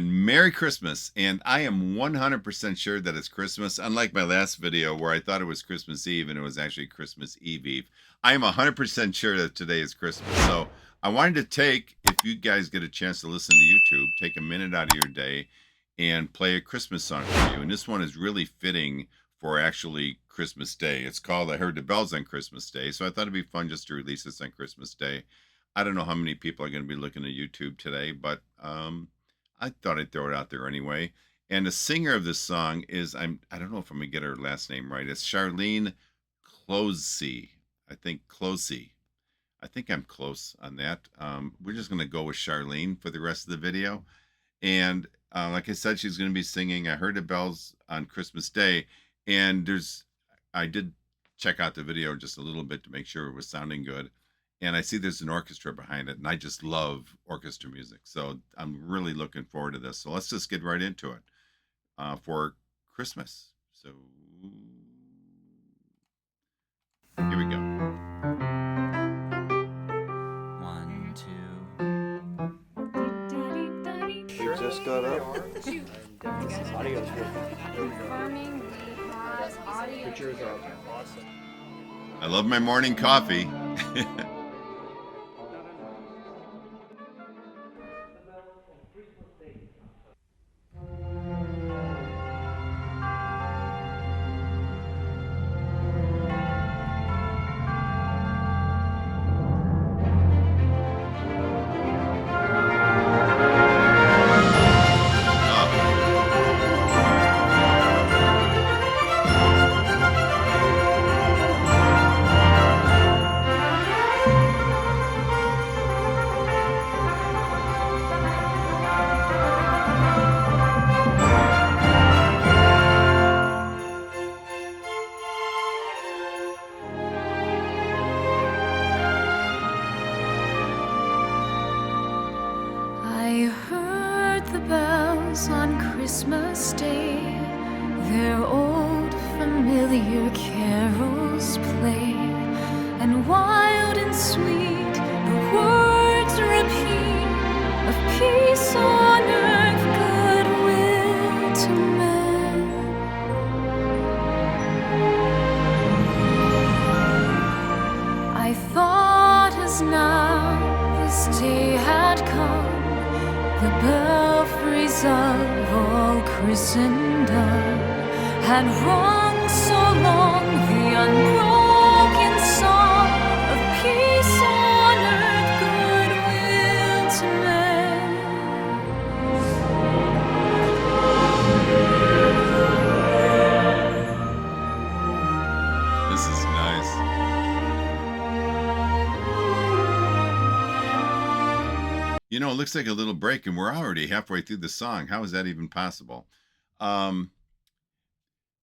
and Merry Christmas. And I am 100% sure that it's Christmas, unlike my last video where I thought it was Christmas Eve and it was actually Christmas Eve Eve. I am 100% sure that today is Christmas. So I wanted to take, if you guys get a chance to listen to YouTube, take a minute out of your day and play a Christmas song for you. And this one is really fitting for actually Christmas Day. It's called I Heard the Bells on Christmas Day. So I thought it'd be fun just to release this on Christmas Day. I don't know how many people are going to be looking at YouTube today, but I thought I'd throw it out there anyway. And the singer of this song is I don't know if I'm gonna get her last name right. It's Charleene Closshey. I think Closshey. I think I'm close on that. We're just gonna go with Charlene for the rest of the video. And like I said, she's gonna be singing I Heard the Bells on Christmas Day. And I did check out the video just a little bit to make sure it was sounding good. And I see there's an orchestra behind it, and I just love orchestra music. So I'm really looking forward to this. So let's just get right into it for Christmas. So here we go. One, two. You just got up. Audio's good. Confirming we have audio. Pictures are awesome. I love my morning coffee. I heard the bells on Christmas Day, their old familiar carols play, and wild and sweet the words repeat of peace on earth, goodwill to men. I thought as now this day had come, the belfries of all Christendom had rung so long the unbroken song of peace on earth, goodwill to men. This is nice. You know, it looks like a little break, and we're already halfway through the song. How is that even possible?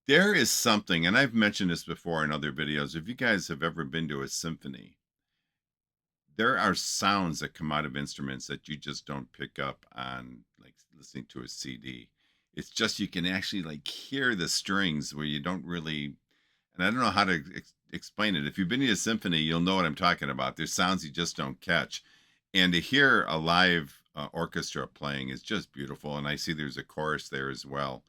There is something, and I've mentioned this before in other videos. If you guys have ever been to a symphony, there are sounds that come out of instruments that you just don't pick up on, like listening to a CD. It's just you can actually like hear the strings where you don't really, and I don't know how to explain it. If you've been to a symphony, you'll know what I'm talking about. There's sounds you just don't catch. And to hear a live orchestra playing is just beautiful. And I see there's a chorus there as well.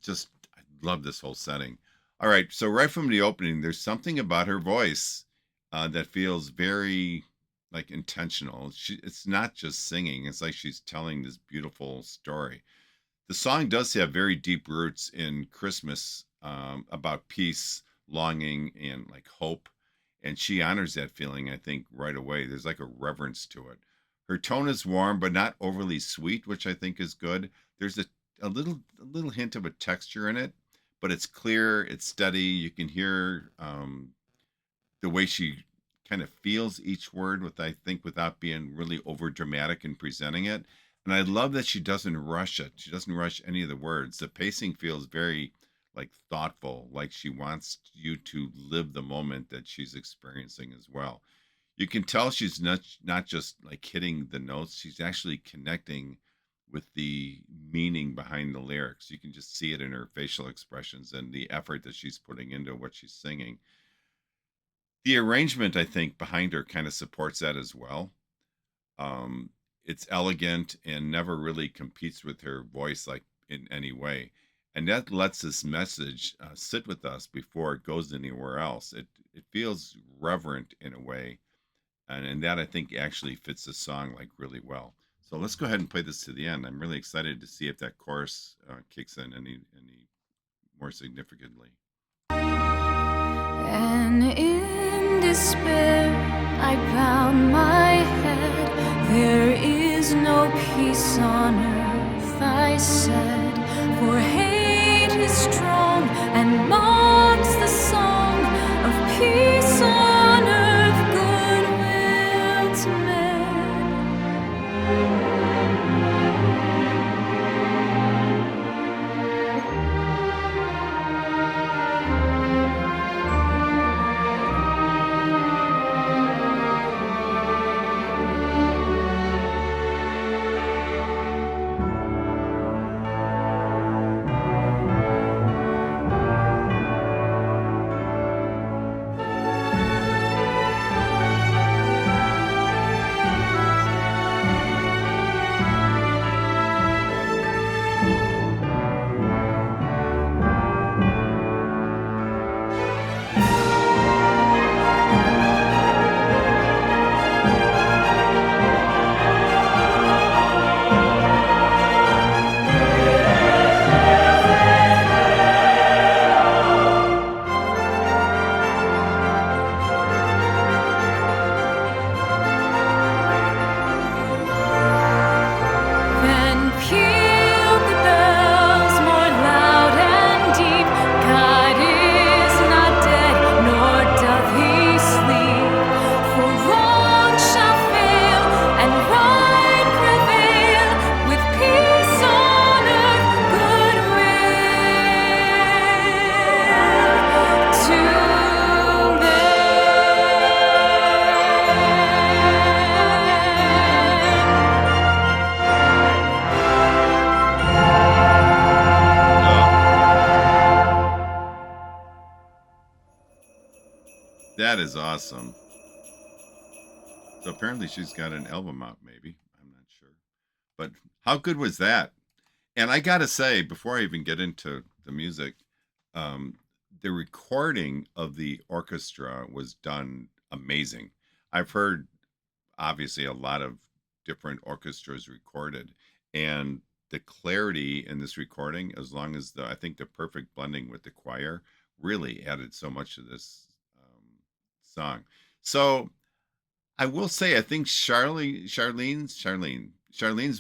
Just, I love this whole setting. All right, so right from the opening, there's something about her voice that feels very like intentional. It's not just singing. It's like she's telling this beautiful story. The song does have very deep roots in Christmas, about peace, longing, and like hope. And she honors that feeling, I think, right away. There's like a reverence to it. Her tone is warm, but not overly sweet, which I think is good. There's a little hint of a texture in it, but it's clear, it's steady. You can hear the way she kind of feels each word, with I think without being really over dramatic in presenting it. And I love that she doesn't rush it. She doesn't rush any of the words. The pacing feels very like thoughtful, like she wants you to live the moment that she's experiencing as well. You can tell she's not just like hitting the notes, she's actually connecting with the meaning behind the lyrics. You can just see it in her facial expressions and the effort that she's putting into what she's singing. The arrangement, I think, behind her kind of supports that as well. it's elegant and never really competes with her voice like in any way. And that lets this message sit with us before it goes anywhere else. It feels reverent in a way, and that I think actually fits the song like really well. So let's go ahead and play this to the end. I'm really excited to see if that chorus kicks in any more significantly. And in despair, I bowed my head. There is no peace on earth, I said, for hate is strong and mocks the song of peace on earth, goodwill to men. That is awesome. So apparently she's got an album out, maybe. I'm not sure. But how good was that? And I got to say, before I even get into the music, um, the recording of the orchestra was done amazing. I've heard, obviously, a lot of different orchestras recorded, and the clarity in this recording, as long as I think the perfect blending with the choir really added so much to this song. So I will say, I think Charlene's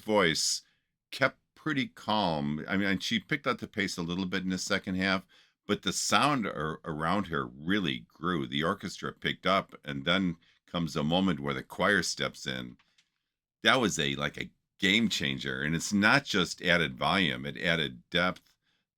voice kept pretty calm. I mean, she picked up the pace a little bit in the second half, but the sound around her really grew. The orchestra picked up, and then comes a moment where the choir steps in. That was a game changer, and it's not just added volume; it added depth.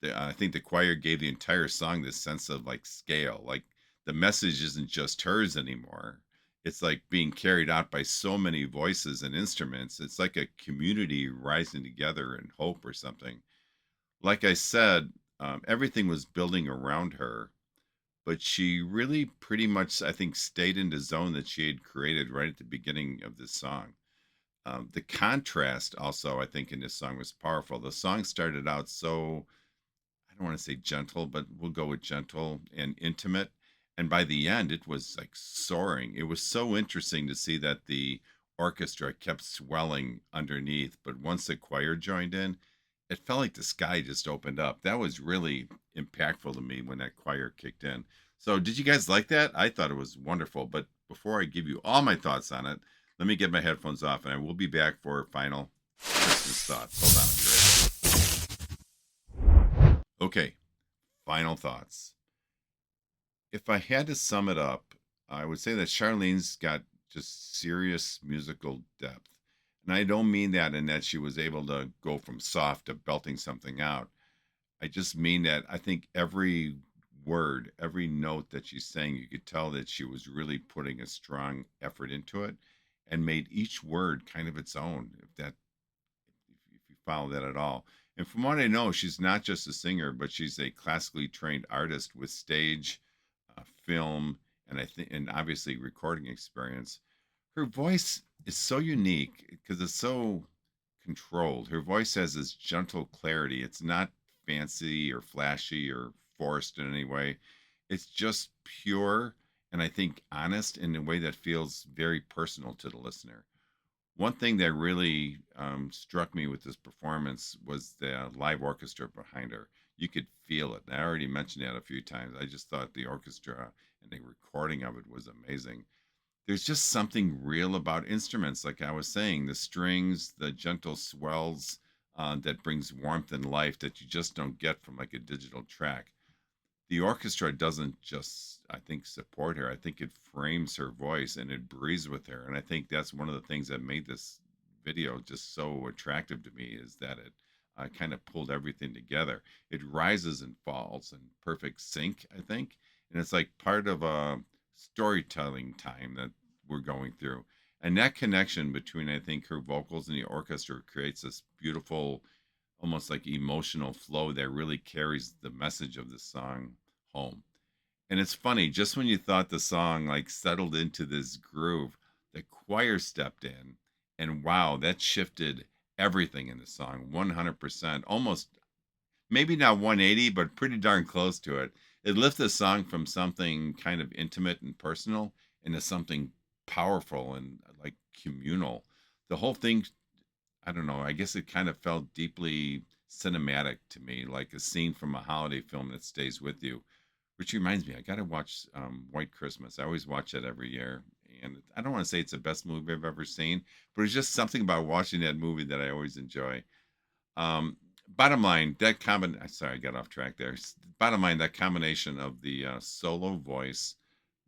I think the choir gave the entire song this sense of like scale, like the message isn't just hers anymore. It's like being carried out by so many voices and instruments. It's like a community rising together in hope or something. Like I said, everything was building around her, but she really pretty much, I think, stayed in the zone that she had created right at the beginning of this song. The contrast also, I think, in this song was powerful. The song started out so, I don't want to say gentle, but we'll go with gentle and intimate. And by the end, it was like soaring. It was so interesting to see that the orchestra kept swelling underneath. But once the choir joined in, it felt like the sky just opened up. That was really impactful to me when that choir kicked in. So, did you guys like that? I thought it was wonderful. But before I give you all my thoughts on it, let me get my headphones off and I will be back for final Christmas thoughts. Hold on, I'll be ready. Okay, final thoughts. If I had to sum it up, I would say that Charlene's got just serious musical depth. And I don't mean that in that she was able to go from soft to belting something out. I just mean that I think every word, every note that she's saying, you could tell that she was really putting a strong effort into it and made each word kind of its own, if you follow that at all. And from what I know, she's not just a singer, but she's a classically trained artist with stage, film, and I think, and obviously recording experience. Her voice is so unique because it's so controlled. Her voice has this gentle clarity. It's not fancy or flashy or forced in any way. It's just pure and I think honest in a way that feels very personal to the listener. One thing that really struck me with this performance was the live orchestra behind her. You could feel it. And I already mentioned that a few times. I just thought the orchestra and the recording of it was amazing. There's just something real about instruments, like I was saying, the strings, the gentle swells that brings warmth and life that you just don't get from like a digital track. The orchestra doesn't just, I think, support her. I think it frames her voice and it breathes with her. And I think that's one of the things that made this video just so attractive to me is that it kind of pulled everything together. It rises and falls in perfect sync, I think. And it's like part of a storytelling time that we're going through. And that connection between, I think, her vocals and the orchestra creates this beautiful, almost like emotional flow that really carries the message of the song home. And it's funny, just when you thought the song like settled into this groove, the choir stepped in and wow, that shifted everything in the song 100%, almost maybe not 180, but pretty darn close to it. It lifted the song from something kind of intimate and personal into something powerful and like communal. The whole thing, I don't know, I guess it kind of felt deeply cinematic to me, like a scene from a holiday film that stays with you. Which reminds me, I got to watch White Christmas. I always watch that every year. And I don't want to say it's the best movie I've ever seen, but it's just something about watching that movie that I always enjoy. Um, Bottom line, sorry, I got off track there. Bottom line, that combination of the solo voice,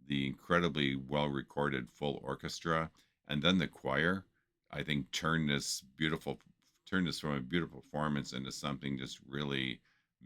the incredibly well recorded full orchestra, and then the choir, I think turned this from a beautiful performance into something just really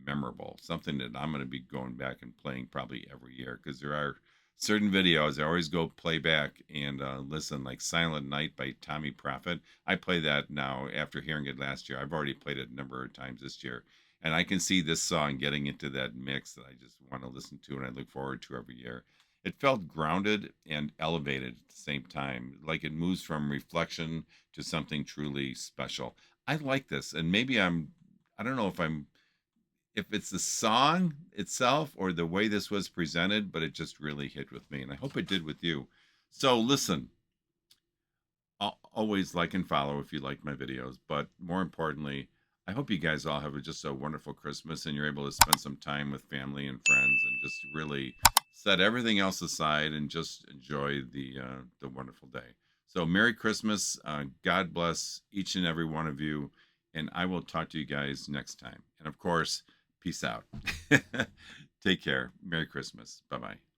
memorable. Something that I'm going to be going back and playing probably every year because there are certain videos I always go play back and listen, like Silent Night by Tommy Prophet. I play that now after hearing it last year. I've already played it a number of times this year. And I can see this song getting into that mix that I just want to listen to and I look forward to every year. It felt grounded and elevated at the same time, like it moves from reflection to something truly special. I like this, and maybe I don't know if it's the song itself or the way this was presented, but it just really hit with me, and I hope it did with you. So listen, I'll always like and follow if you like my videos, but more importantly, I hope you guys all have just a wonderful Christmas and you're able to spend some time with family and friends and just really set everything else aside and just enjoy the wonderful day. So Merry Christmas. God bless each and every one of you, and I will talk to you guys next time. And of course, peace out. Take care. Merry Christmas. Bye bye.